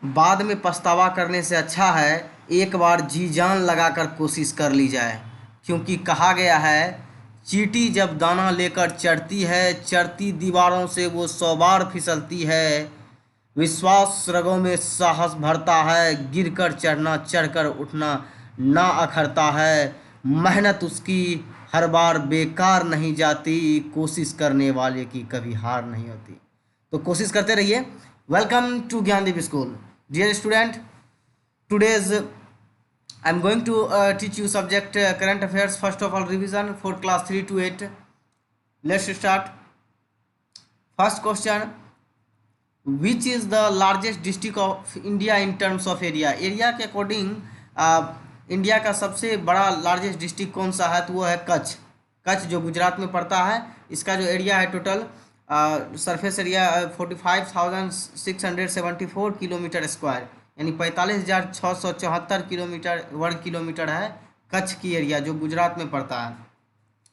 बाद में पछतावा करने से अच्छा है एक बार जी जान लगाकर कोशिश कर ली जाए, क्योंकि कहा गया है चींटी जब दाना लेकर चढ़ती है, चढ़ती दीवारों से वो 100 बार फिसलती है। विश्वास रगों में साहस भरता है, गिरकर चढ़ना चढ़कर उठना ना अखरता है। मेहनत उसकी हर बार बेकार नहीं जाती, कोशिश करने वाले की कभी हार नहीं होती। तो कोशिश करते रहिए। Welcome to Gyandeep school dear student. today's I'm going to teach you subject current affairs. First of all, revision for class 3 to 8. Let's start. First question: which is the largest district of India in terms of area? Area के according India का सबसे बड़ा largest district कौन सा है? तो वो है कच्छ। कच्छ जो गुजरात में पड़ता है। इसका जो एरिया है total surface area 45,674 kilometre square, यानी 45,674 किलोमीटर वर्ग किलोमीटर है कच्छ की एरिया, जो गुजरात में पड़ता है।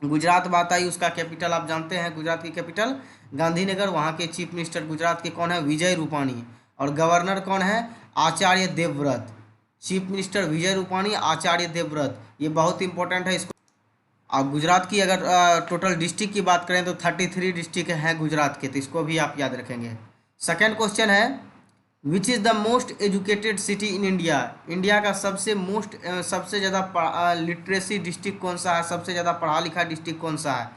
गुजरात बात आई, उसका कैपिटल आप जानते हैं, गुजरात की कैपिटल गांधीनगर। वहाँ के चीफ मिनिस्टर गुजरात के कौन है? विजय रूपाणी। और गवर्नर कौन है? आचार्य देवव्रत। Chief minister Vijay Rupani, Acharya Devvrat. ये बहुत इंपॉर्टेंट है इसको। अब गुजरात की अगर टोटल डिस्ट्रिक्ट की बात करें तो 33 डिस्ट्रिक्ट हैं गुजरात के, तो इसको भी आप याद रखेंगे। सेकेंड क्वेश्चन है which is the most educated city in India? India का सबसे ज़्यादा लिटरेसी डिस्ट्रिक्ट कौन सा है? सबसे ज़्यादा पढ़ा लिखा डिस्ट्रिक्ट कौन सा है?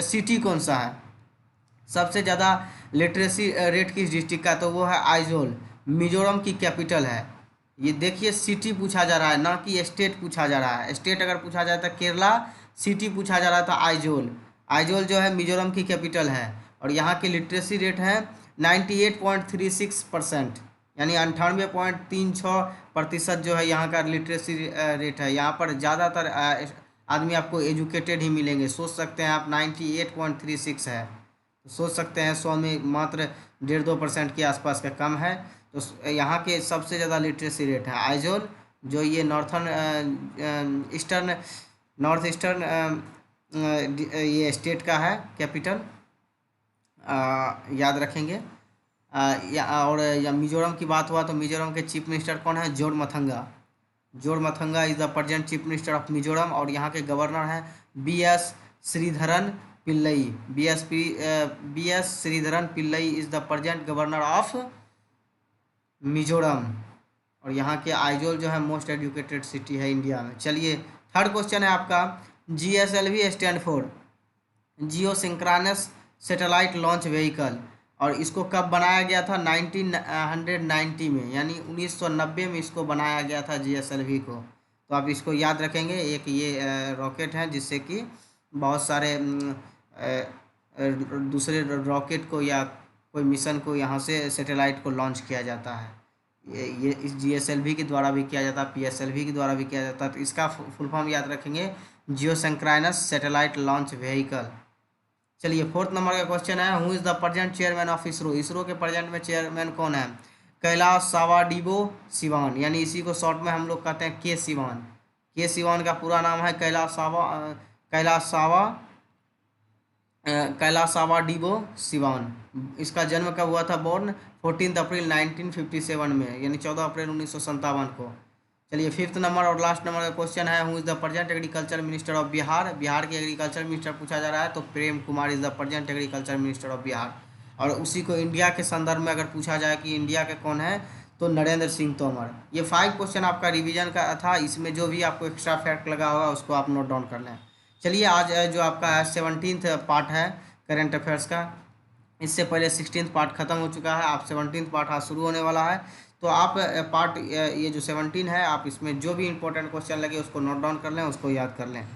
सिटी कौन सा है? सबसे ज़्यादा लिटरेसी रेट किस डिस्ट्रिक्ट का? तो वो है आइजोल, मिजोरम की कैपिटल है। ये देखिए सिटी पूछा जा रहा है, ना कि स्टेट पूछा जा रहा है। स्टेट अगर पूछा जाता है केरला, सिटी पूछा जा रहा था आइजोल। आइजोल जो है मिजोरम की कैपिटल है। और यहाँ की लिटरेसी रेट है 98.36%, यानी 98.36% जो है यहाँ का लिटरेसी रेट है। यहाँ पर ज़्यादातर आदमी आपको एजुकेटेड ही मिलेंगे। सोच सकते हैं आप 98.36 है, तो सोच सकते हैं 100 में मात्र 1.5-2% के आसपास का कम है। तो यहाँ के सबसे ज़्यादा लिटरेसी रेट है आइजोल, जो ये नॉर्थ ईस्टर्न ये स्टेट का है कैपिटल, याद रखेंगे। या मिजोरम की बात हुआ तो मिजोरम के चीफ मिनिस्टर कौन है? Zoramthanga. Zoramthanga is the present chief minister of Mizoram. और यहाँ के गवर्नर हैं BS Sreedharan Pillai. BS Sreedharan Pillai is the present governor of Mizoram. और यहाँ के आइजोल जो है मोस्ट एजुकेटेड सिटी है इंडिया में। चलिए थर्ड क्वेश्चन है आपका GSLV stand for geosynchronous satellite launch vehicle. और इसको कब बनाया गया था? 1990 में, यानी 1990 में इसको बनाया गया था GSLV को। तो आप इसको याद रखेंगे। एक ये रॉकेट है जिससे कि बहुत सारे दूसरे रॉकेट को या कोई मिशन को यहाँ से सैटेलाइट को लॉन्च किया जाता है। ये इस GSLV के द्वारा भी किया जाता है, PSLV के द्वारा भी किया जाता है। तो इसका फुल फॉर्म याद रखेंगे, जियो सिंक्रानस सैटेलाइट लॉन्च व्हीकल। चलिए फोर्थ नंबर का क्वेश्चन है who is the present chairman of ISRO? ISRO के प्रेजेंट में चेयरमैन कौन है? कैलाश सावाडिबो सिवान, यानी इसी को शॉर्ट में हम लोग कहते हैं के सिवान। के सिवान का पूरा नाम है कैलाश सावाडिबो सिवान। इसका जन्म कब हुआ था? बोर्न 14 अप्रैल 1957 में, यानी 14 अप्रैल 1957 को। चलिए फिफ्थ नंबर और लास्ट नंबर का क्वेश्चन है who is the present agriculture minister of Bihar? Bihar के एग्रीकल्चर मिनिस्टर पूछा जा रहा है, तो Prem Kumar is the present agriculture minister of Bihar. और उसी को इंडिया के संदर्भ में अगर पूछा जाए कि इंडिया के कौन है, तो नरेंद्र सिंह तोमर। ये 5 क्वेश्चन आपका रिवीजन का था। इसमें जो भी आपको एक्स्ट्रा फैक्ट लगा होगा उसको आप नोट डाउन कर लें। चलिए आज जो आपका 17th पार्ट है करेंट अफेयर्स का, इससे पहले 16th पार्ट ख़त्म हो चुका है। आप 17th पार्ट आज शुरू होने वाला है। तो आप पार्ट ये जो 17 है, आप इसमें जो भी इंपॉर्टेंट क्वेश्चन लगे उसको नोट डाउन कर लें, उसको याद कर लें।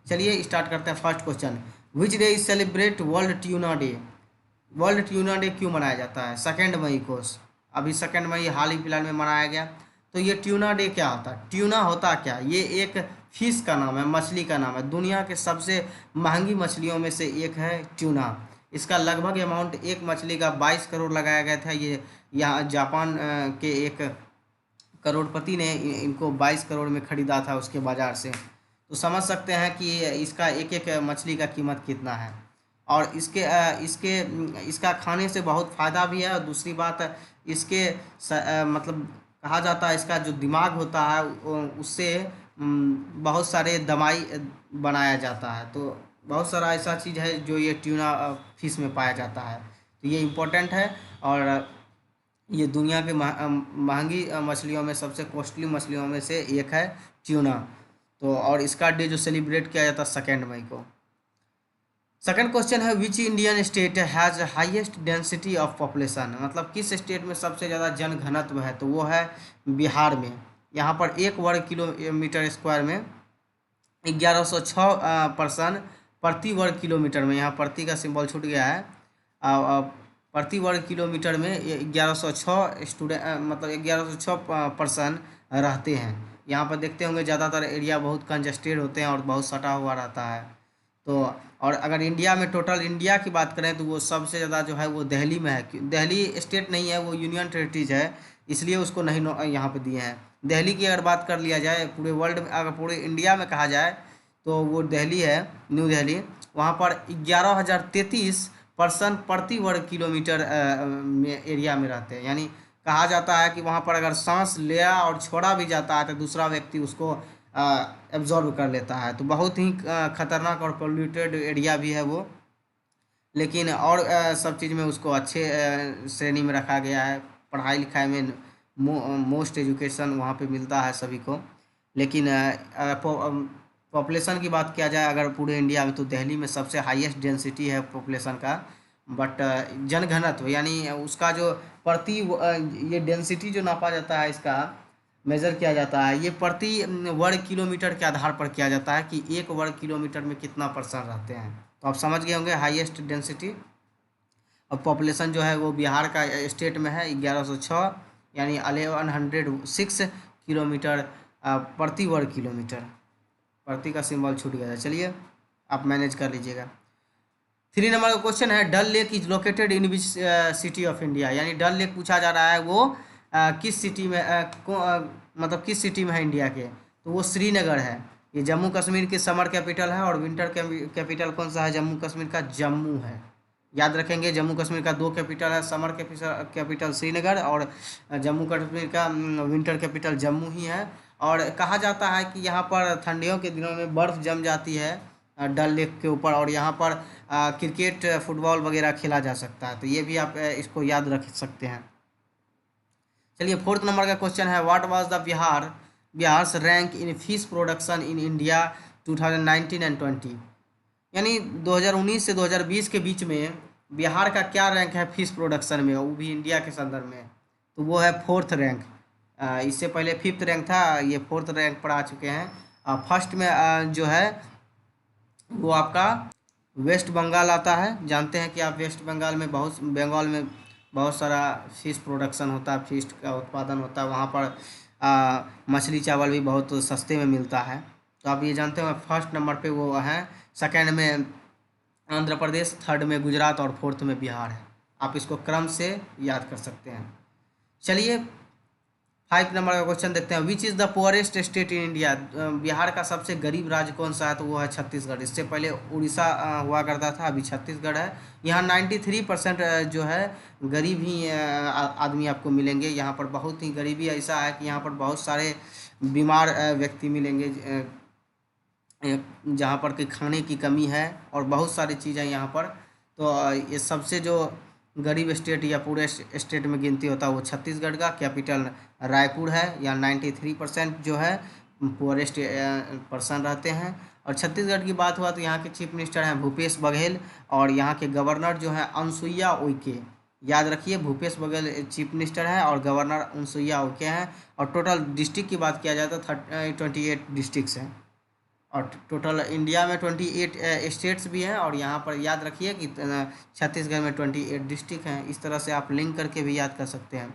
चलिए स्टार्ट करते हैं। First question, which day is celebrate world tuna day? World tuna day क्यों मनाया जाता है? 2 मई को। अभी 2 मई हाल ही फिलहाल में मनाया गया। तो ये ट्यूना डे क्या होता है? ट्यूना होता क्या? ये एक फिश का नाम है, मछली का नाम है। दुनिया के सबसे महंगी मछलियों में से एक है ट्यूना। इसका लगभग अमाउंट एक मछली का 22 करोड़ लगाया गया था। ये यहाँ जापान के एक करोड़पति ने इनको 22 करोड़ में ख़रीदा था उसके बाज़ार से। तो समझ सकते हैं कि इसका एक एक मछली का कीमत कितना है। और इसका खाने से बहुत फ़ायदा भी है। और दूसरी बात, इसके मतलब कहा जाता है इसका जो दिमाग होता है उससे बहुत सारे दवाई बनाया जाता है। तो बहुत सारा ऐसा चीज़ है जो ये ट्यूना फिश में पाया जाता है। तो ये इम्पोर्टेंट है। और ये दुनिया के महंगी मछलियों में सबसे कॉस्टली मछलियों में से एक है ट्यूना। तो और इसका डे जो सेलिब्रेट किया जाता है 2 मई को। सेकंड क्वेश्चन है which Indian state has highest density of population, मतलब किस स्टेट में सबसे ज़्यादा जन घनत्व है। तो वो है बिहार में। यहाँ पर 1 वर्ग किलोमीटर स्क्वायर में 1106 पर्सन प्रति वर्ग किलोमीटर में, यहाँ प्रति का सिंबल छूट गया है। प्रति वर्ग किलोमीटर में 1106 स्टूडेंट मतलब 1106 पर्सन रहते हैं। यहाँ पर देखते होंगे ज़्यादातर एरिया बहुत कंजस्टेड होते हैं और बहुत सटा हुआ रहता है। तो और अगर इंडिया में टोटल इंडिया की बात करें तो वो सबसे ज़्यादा जो है वो दिल्ली में है। दिल्ली स्टेट नहीं है, वो यूनियन टेरिटरीज है, इसलिए उसको नहीं यहाँ पे दिए हैं। दिल्ली की अगर बात कर लिया जाए पूरे वर्ल्ड में, अगर पूरे इंडिया में कहा जाए तो वो दिल्ली है, न्यू दिल्ली। वहाँ पर 11,033 पर्सन प्रति वर्ग किलोमीटर में एरिया में रहते हैं। यानी कहा जाता है कि वहाँ पर अगर सांस लिया और छोड़ा भी जाता है तो दूसरा व्यक्ति उसको एब्जॉर्ब कर लेता है। तो बहुत ही खतरनाक और पोल्यूटेड एरिया भी है वो, लेकिन और सब चीज़ में उसको अच्छे श्रेणी में रखा गया है। पढ़ाई लिखाई में मोस्ट एजुकेशन वहाँ पे मिलता है सभी को। लेकिन पॉपुलेशन की बात किया जाए अगर पूरे इंडिया में तो दिल्ली में सबसे हाईएस्ट डेंसिटी है पॉपुलेशन का। बट जनघनत्व यानी उसका जो ये डेंसिटी जो नापा जाता है, इसका मेज़र किया जाता है, ये प्रति वर्ग किलोमीटर के आधार पर किया जाता है कि 1 वर्ग किलोमीटर में कितना पर्सन रहते हैं। तो आप समझ गए होंगे हाईएस्ट डेंसिटी और पॉपुलेशन जो है वो बिहार का स्टेट में है 1106 यानी 1106 किलोमीटर प्रति वर्ग किलोमीटर। प्रति का सिंबल छूट गया है, चलिए आप मैनेज कर लीजिएगा। 3 नंबर का क्वेश्चन है Dal lake is located in which city of India, यानी डल लेक पूछा जा रहा है वो किस सिटी में मतलब किस सिटी में है इंडिया के। तो वो श्रीनगर है। ये जम्मू कश्मीर की समर कैपिटल है और विंटर कैपिटल कौन सा है जम्मू कश्मीर का, जम्मू है। याद रखेंगे जम्मू कश्मीर का 2 कैपिटल है, समर कैपिटल श्रीनगर और जम्मू कश्मीर का विंटर कैपिटल जम्मू ही है। और कहा जाता है कि यहाँ पर ठंडियों के दिनों में बर्फ़ जम जाती है डल लेक के ऊपर और यहाँ पर क्रिकेट फुटबॉल वगैरह खेला जा सकता है। तो ये भी आप इसको याद रख सकते हैं। चलिए 4 नंबर का क्वेश्चन है what was the Bihar's rank in fish production in India 2019 and 20, यानी 2019 से 2020 के बीच में बिहार का क्या रैंक है फिश प्रोडक्शन में, वो भी इंडिया के संदर्भ में। तो वो है 4th रैंक। इससे पहले 5th रैंक था, ये 4th रैंक पर आ चुके हैं। फर्स्ट में जो है वो आपका वेस्ट बंगाल आता है। जानते हैं कि आप वेस्ट बंगाल में बहुत सारा फिश प्रोडक्शन होता है, फिश का उत्पादन होता है। वहाँ पर मछली चावल भी बहुत सस्ते में मिलता है। तो आप ये जानते हो 1st नंबर पे वो है। 2nd में आंध्र प्रदेश, 3rd में गुजरात और 4th में बिहार है। आप इसको क्रम से याद कर सकते हैं। चलिए 5 नंबर का क्वेश्चन देखते हैं which is the poorest state in India, Bihar का सबसे गरीब राज्य कौन सा है। तो वो है छत्तीसगढ़। इससे पहले उड़ीसा हुआ करता था, अभी छत्तीसगढ़ है। यहाँ 93% जो है गरीब ही आदमी आपको मिलेंगे। यहाँ पर बहुत ही गरीबी ऐसा है कि यहाँ पर बहुत सारे बीमार व्यक्ति मिलेंगे जहाँ पर कि खाने की कमी है और बहुत सारी चीज़ें यहाँ पर। तो ये सबसे जो गरीब स्टेट या पूरे स्टेट में गिनती होता है वो छत्तीसगढ़ का कैपिटल रायपुर है। या 93% जो है पुअरेस्ट पर्सन रहते हैं। और छत्तीसगढ़ की बात हुआ तो यहाँ के चीफ मिनिस्टर हैं भूपेश बघेल और यहाँ के गवर्नर जो हैं अनसुईया उइके। याद रखिए भूपेश बघेल चीफ मिनिस्टर हैं और गवर्नर अनसुईया उइके हैं। और टोटल डिस्ट्रिक्ट की बात किया जाए तो 28 डिस्ट्रिक्ट्स हैं। और टोटल इंडिया में 28 स्टेट्स भी हैं। और यहाँ पर याद रखिए कि छत्तीसगढ़ में 28 डिस्ट्रिक्ट हैं। इस तरह से आप लिंक करके भी याद कर सकते हैं।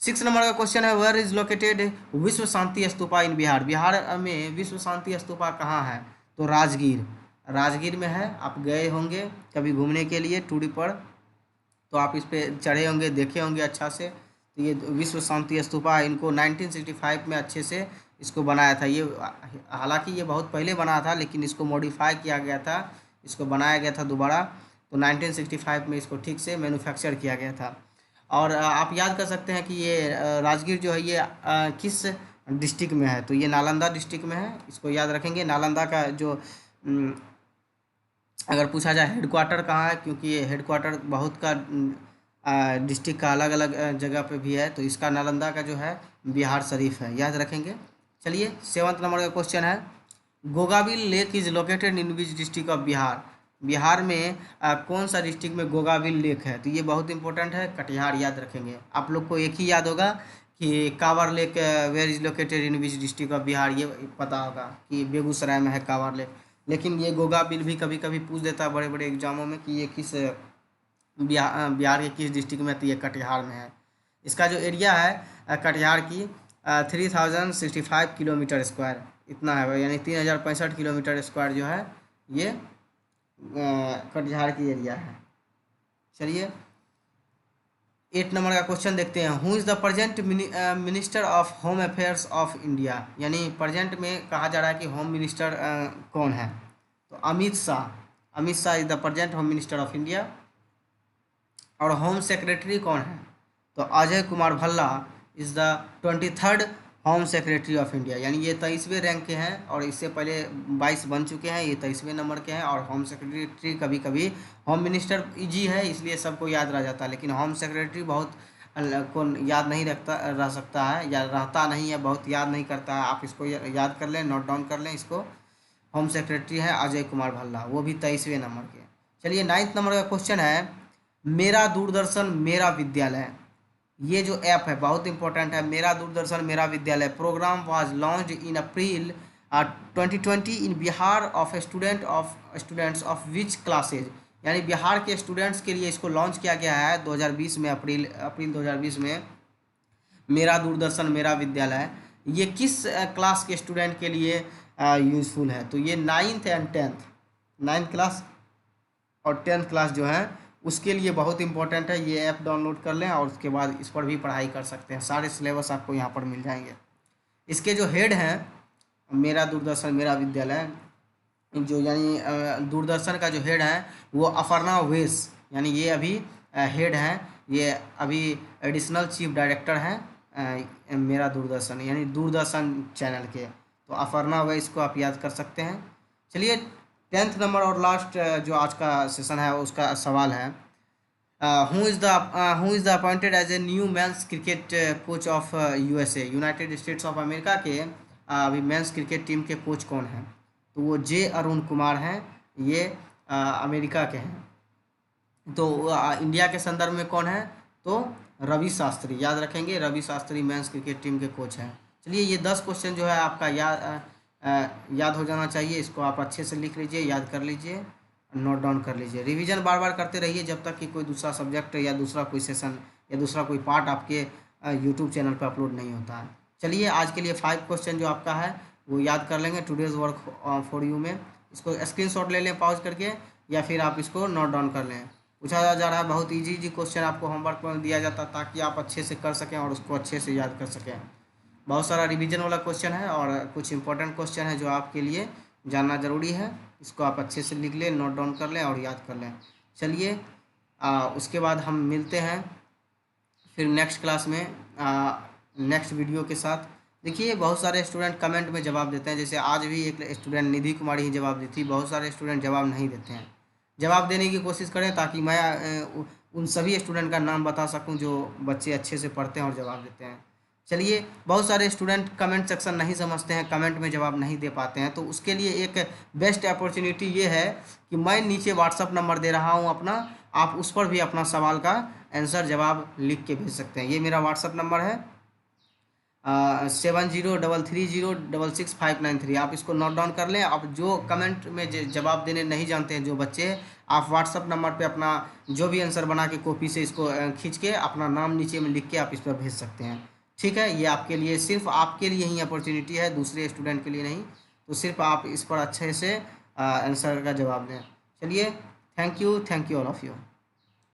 6 नंबर का क्वेश्चन है वेयर इज लोकेटेड विश्व शांति स्तूपा इन बिहार, बिहार में विश्व शांति स्तूपा कहाँ है। तो राजगीर में है। आप गए होंगे कभी घूमने के लिए टूर पर, तो आप इस पर चढ़े होंगे, देखे होंगे अच्छा से। तो ये विश्व शांति स्तूपा इनको 1965 में अच्छे से इसको बनाया था। ये हालांकि ये बहुत पहले बना था लेकिन इसको मॉडिफाई किया गया था इसको बनाया गया था दोबारा, तो 1965 में इसको ठीक से मैन्युफैक्चर किया गया था। और आप याद कर सकते हैं कि ये राजगीर जो है ये किस डिस्ट्रिक्ट में है, तो ये नालंदा डिस्ट्रिक्ट में है, इसको याद रखेंगे। नालंदा का जो अगर पूछा जाए हेडक्वार्टर कहाँ है, क्योंकि ये हेडक्वार्टर बहुत का डिस्ट्रिक्ट का अलग अलग जगह पे भी है, तो इसका नालंदा का जो है बिहार शरीफ है, याद रखेंगे। चलिए 7th नंबर का क्वेश्चन है, Gogabil lake is located in which district of Bihar. Bihar में कौन सा डिस्ट्रिक्ट में गोगाबिल लेक है, तो ये बहुत इंपॉर्टेंट है, कटिहार, याद रखेंगे। आप लोग को एक ही याद होगा कि Kanwar lake where is located in which district of Bihar, ये पता होगा कि बेगूसराय में है कांवर लेक, लेकिन ये गोगाबिल भी कभी कभी पूछ देता है बड़े बड़े एग्जामों में कि ये किस बिहार के किस डिस्ट्रिक्ट में, तो ये कटिहार में है। इसका जो एरिया है कटिहार की 3065 किलोमीटर स्क्वायर इतना है, यानी 3065 किलोमीटर स्क्वायर जो है ये कटिहार की एरिया है। चलिए 8 नंबर का क्वेश्चन देखते हैं, who is the present minister of home affairs of India, यानी प्रेजेंट में कहा जा रहा है कि होम मिनिस्टर कौन है, तो Amit Shah. Amit Shah is the present home minister of India. और होम सेक्रेटरी कौन है, तो Ajay Kumar Bhalla is the 23rd home secretary of India, यानी ये 23वें रैंक के हैं, और इससे पहले 22 बन चुके हैं, ये 23वें नंबर के हैं। और होम सेक्रेटरी कभी कभी होम मिनिस्टर इजी है इसलिए सबको याद रह जाता है, लेकिन होम सेक्रेटरी बहुत को याद नहीं रह सकता है, या रहता नहीं है, बहुत याद नहीं करता है। आप इसको याद कर लें, नोट डाउन कर लें इसको। होम सेक्रेटरी है अजय कुमार भल्ला, वो भी 23वें नंबर के। चलिए 9th नंबर का क्वेश्चन है, मेरा दूरदर्शन मेरा विद्यालय, ये जो ऐप है बहुत इंपॉर्टेंट है। मेरा Doordarshan Mera Vidyalaya program was launched in April 2020 in Bihar of students of which classes, यानी बिहार के स्टूडेंट्स के लिए इसको लॉन्च किया गया है 2020 में, अप्रैल 2020 में। मेरा दूरदर्शन मेरा विद्यालय ये किस क्लास के स्टूडेंट के लिए यूज़फुल है, तो ये 9th and 10th, 9th class और 10th क्लास जो है उसके लिए बहुत इंपॉर्टेंट है। ये ऐप डाउनलोड कर लें और उसके बाद इस पर भी पढ़ाई कर सकते हैं, सारे सिलेबस आपको यहाँ पर मिल जाएंगे। इसके जो हेड हैं मेरा दूरदर्शन मेरा विद्यालय, जो यानी दूरदर्शन का जो हेड है वो अपर्णा वैस, यानी ये अभी हेड हैं, ये अभी एडिशनल चीफ डायरेक्टर हैं मेरा दूरदर्शन यानी दूरदर्शन चैनल के, तो अपर्णा वैस को आप याद कर सकते हैं। चलिए 10th नंबर और लास्ट जो आज का सेशन है उसका सवाल है, who is the appointed as a new men's cricket coach of USA, United States of America के अभी मेंस क्रिकेट टीम के कोच कौन हैं, तो वो जे अरुण कुमार हैं, ये अमेरिका के हैं। तो इंडिया के संदर्भ में कौन है, तो रवि शास्त्री, याद रखेंगे, Ravi Shastri men's cricket team के कोच हैं। चलिए ये 10 क्वेश्चन जो है आपका याद हो जाना चाहिए, इसको आप अच्छे से लिख लीजिए, याद कर लीजिए, नोट डाउन कर लीजिए। रिवीजन बार बार करते रहिए जब तक कि कोई दूसरा सब्जेक्ट या दूसरा कोई सेशन या दूसरा कोई पार्ट आपके यूट्यूब चैनल पर अपलोड नहीं होता है। चलिए आज के लिए 5 क्वेश्चन जो आपका है वो याद कर लेंगे टुडेज़ वर्क फॉर यू में, इसको स्क्रीनशॉट ले लें पॉज करके, या फिर आप इसको नोट डाउन कर लें। पूछा जा रहा है बहुत इजी क्वेश्चन आपको होमवर्क में दिया जाता है ताकि आप अच्छे से कर सकें और उसको अच्छे से याद कर सकें। बहुत सारा रिवीजन वाला क्वेश्चन है और कुछ इंपॉर्टेंट क्वेश्चन है जो आपके लिए जानना ज़रूरी है, इसको आप अच्छे से लिख लें, नोट डाउन कर लें और याद कर लें। चलिए उसके बाद हम मिलते हैं फिर नेक्स्ट क्लास में नेक्स्ट वीडियो के साथ। देखिए बहुत सारे स्टूडेंट कमेंट में जवाब देते हैं, जैसे आज भी एक स्टूडेंट निधि कुमारी ही जवाब दी थी, बहुत सारे स्टूडेंट जवाब नहीं देते हैं। जवाब देने की कोशिश करें ताकि मैं उन सभी स्टूडेंट का नाम बता सकूं जो बच्चे अच्छे से पढ़ते हैं और जवाब देते हैं। चलिए बहुत सारे स्टूडेंट कमेंट सेक्शन नहीं समझते हैं, कमेंट में जवाब नहीं दे पाते हैं, तो उसके लिए एक बेस्ट अपॉर्चुनिटी ये है कि मैं नीचे व्हाट्सअप नंबर दे रहा हूँ अपना, आप उस पर भी अपना सवाल का आंसर जवाब लिख के भेज सकते हैं। ये मेरा व्हाट्सअप नंबर है 7033066593, आप इसको नोट डाउन कर लें। आप जो कमेंट में जवाब देने नहीं जानते हैं जो बच्चे, आप व्हाट्सअप नंबर पे अपना जो भी आंसर बना के कॉपी से इसको खींच के अपना नाम नीचे में लिख के आप इस पर भेज सकते हैं। ठीक है, ये आपके लिए सिर्फ आपके लिए ही अपॉर्चुनिटी है, दूसरे स्टूडेंट के लिए नहीं, तो सिर्फ आप इस पर अच्छे से आंसर का जवाब दें। चलिए thank you all of you.